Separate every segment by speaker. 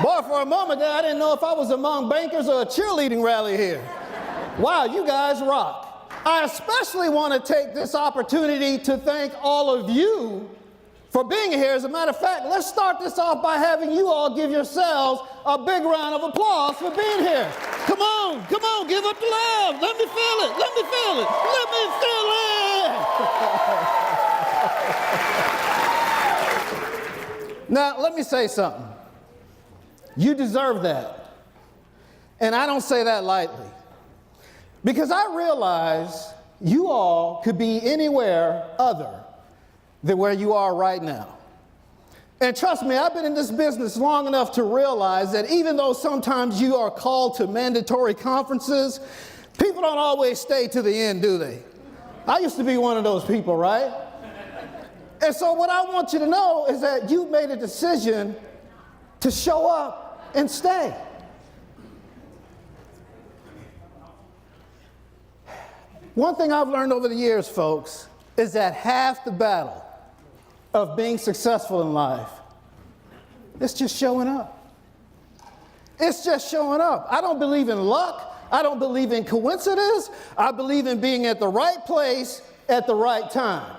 Speaker 1: Boy, for a moment there, I didn't know if I was among bankers or a cheerleading rally here. Wow, you guys rock. I especially want to take this opportunity to thank all of you for being here. As a matter of fact, let's start this off by having you all give yourselves a big round of applause for being here. Come on, give up the love. Let me feel it, let me feel it, let me feel it. Now, let me say something. You deserve that. And I don't say that lightly. Because I realize you all could be anywhere other than where you are right now. And trust me, I've been in this business long enough to realize that even though sometimes you are called to mandatory conferences, people don't always stay to the end, do they? I used to be one of those people, right? And so what I want you to know is that you made a decision to show up and stay. One thing I've learned over the years, folks, is that half the battle of being successful in life is just showing up. It's just showing up. I don't believe in luck. I don't believe in coincidence. I believe in being at the right place at the right time.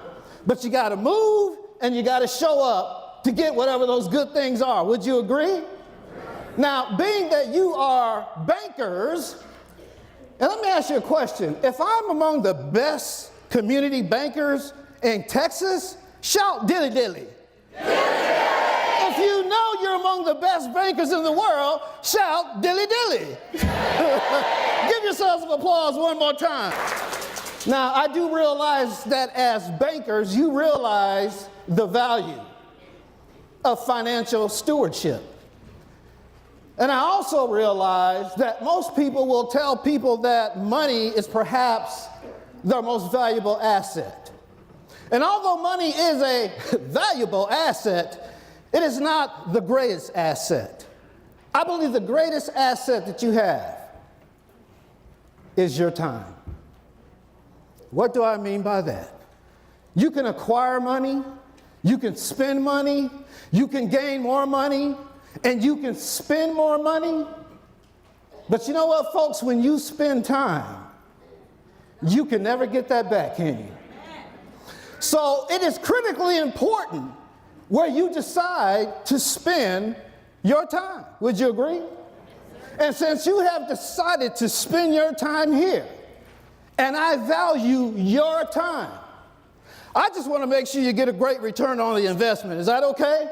Speaker 1: But you got to move and you got to show up to get whatever those good things are. Would you agree? Now, being that you are bankers, and let me ask you a question. If I'm among the best community bankers in Texas, shout dilly dilly. If you know you're among the best bankers in the world, shout dilly dilly. Give yourselves some applause one more time. Now, I do realize that as bankers, you realize the value of financial stewardship. And I also realize that most people will tell people that money is perhaps their most valuable asset. And although money is a valuable asset, it is not the greatest asset. I believe the greatest asset that you have is your time. What do I mean by that? You can acquire money, you can spend money, you can gain more money, and you can spend more money. But you know what, folks? When you spend time, you can never get that back, can you? So it is critically important where you decide to spend your time. Would you agree? And since you have decided to spend your time here, and I value your time, I just want to make sure you get a great return on the investment. Is that okay?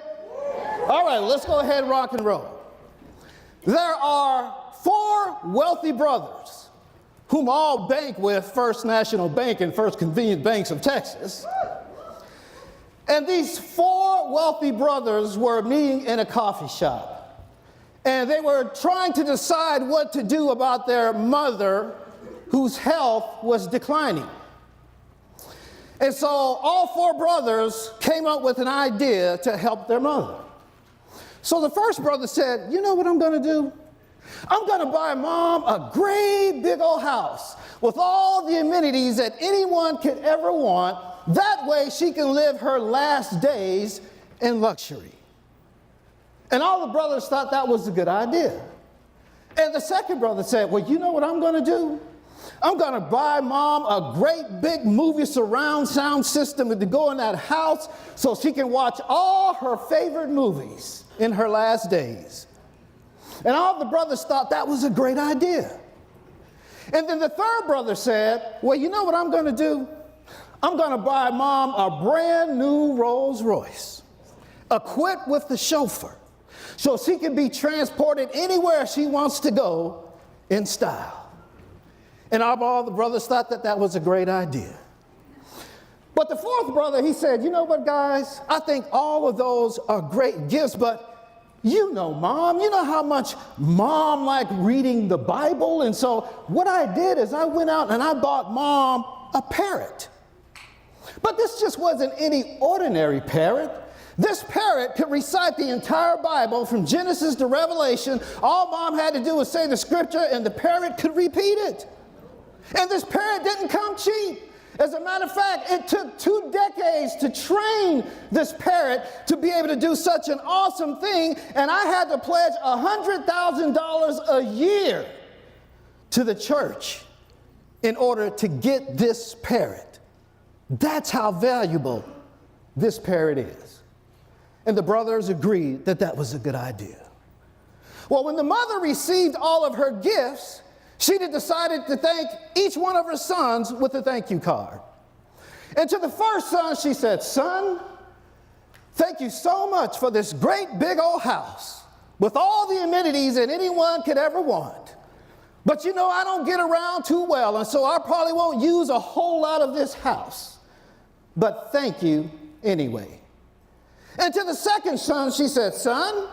Speaker 1: All right, let's go ahead and rock and roll. There are 4 wealthy brothers whom all bank with First National Bank and First Convenient Banks of Texas. And these 4 wealthy brothers were meeting in a coffee shop. And they were trying to decide what to do about their mother, whose health was declining. And so all 4 brothers came up with an idea to help their mother. So the first brother said, you know what I'm going to do? I'm going to buy Mom a great big old house with all the amenities that anyone could ever want. That way she can live her last days in luxury. And all the brothers thought that was a good idea. And the second brother said, well, you know what I'm going to do? I'm going to buy Mom a great big movie surround sound system to go in that house so she can watch all her favorite movies in her last days. And all the brothers thought that was a great idea. And then the third brother said, well, you know what I'm going to do? I'm going to buy Mom a brand new Rolls Royce, equipped with the chauffeur, so she can be transported anywhere she wants to go in style. And all the brothers thought that that was a great idea. But the fourth brother, he said, you know what, guys? I think all of those are great gifts, but you know Mom. You know how much Mom liked reading the Bible. And so what I did is I went out and I bought Mom a parrot. But this just wasn't any ordinary parrot. This parrot could recite the entire Bible from Genesis to Revelation. All Mom had to do was say the scripture and the parrot could repeat it. And this parrot didn't come cheap. As a matter of fact, it took 2 decades to train this parrot to be able to do such an awesome thing, and I had to pledge $100,000 a year to the church in order to get this parrot. That's how valuable this parrot is. And the brothers agreed that that was a good idea. Well, when the mother received all of her gifts, she decided to thank each one of her sons with a thank you card. And to the first son, she said, "Son, thank you so much for this great big old house with all the amenities that anyone could ever want. But you know, I don't get around too well, and so I probably won't use a whole lot of this house. But thank you anyway." And to the second son, she said, "Son,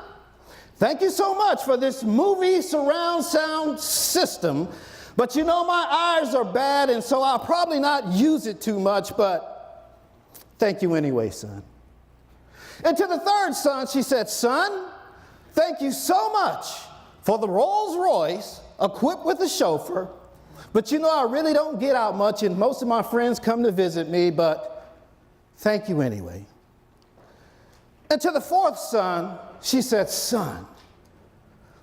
Speaker 1: thank you so much for this movie surround sound system, but you know my eyes are bad and so I'll probably not use it too much, but thank you anyway, son." And to the third son, she said, "Son, thank you so much for the Rolls Royce equipped with a chauffeur, but you know I really don't get out much and most of my friends come to visit me, but thank you anyway." And to the fourth son, she said, "Son,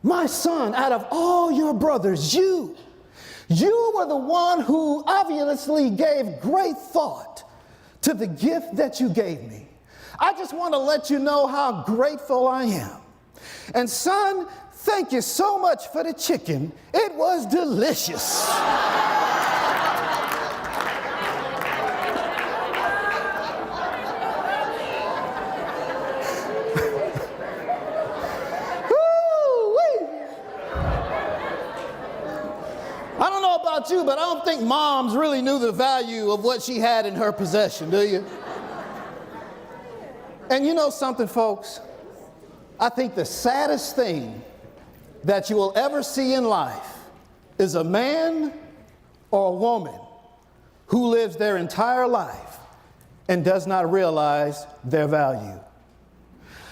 Speaker 1: my son, out of all your brothers, you were the one who obviously gave great thought to the gift that you gave me. I just want to let you know how grateful I am. And son, thank you so much for the chicken. It was delicious." I don't know about you, but I don't think moms really knew the value of what she had in her possession, do you? And you know something, folks? I think the saddest thing that you will ever see in life is a man or a woman who lives their entire life and does not realize their value.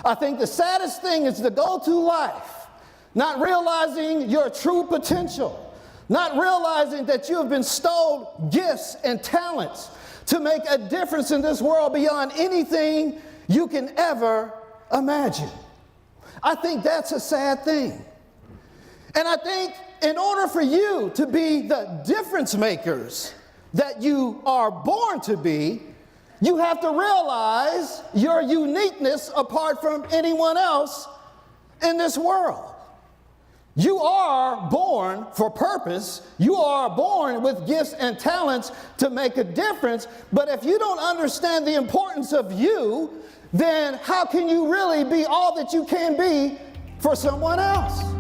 Speaker 1: I think the saddest thing is to go through life not realizing your true potential, not realizing that you have been bestowed gifts and talents to make a difference in this world beyond anything you can ever imagine. I think that's a sad thing. And I think in order for you to be the difference makers that you are born to be, you have to realize your uniqueness apart from anyone else in this world. You are born for purpose. You are born with gifts and talents to make a difference. But if you don't understand the importance of you, then how can you really be all that you can be for someone else?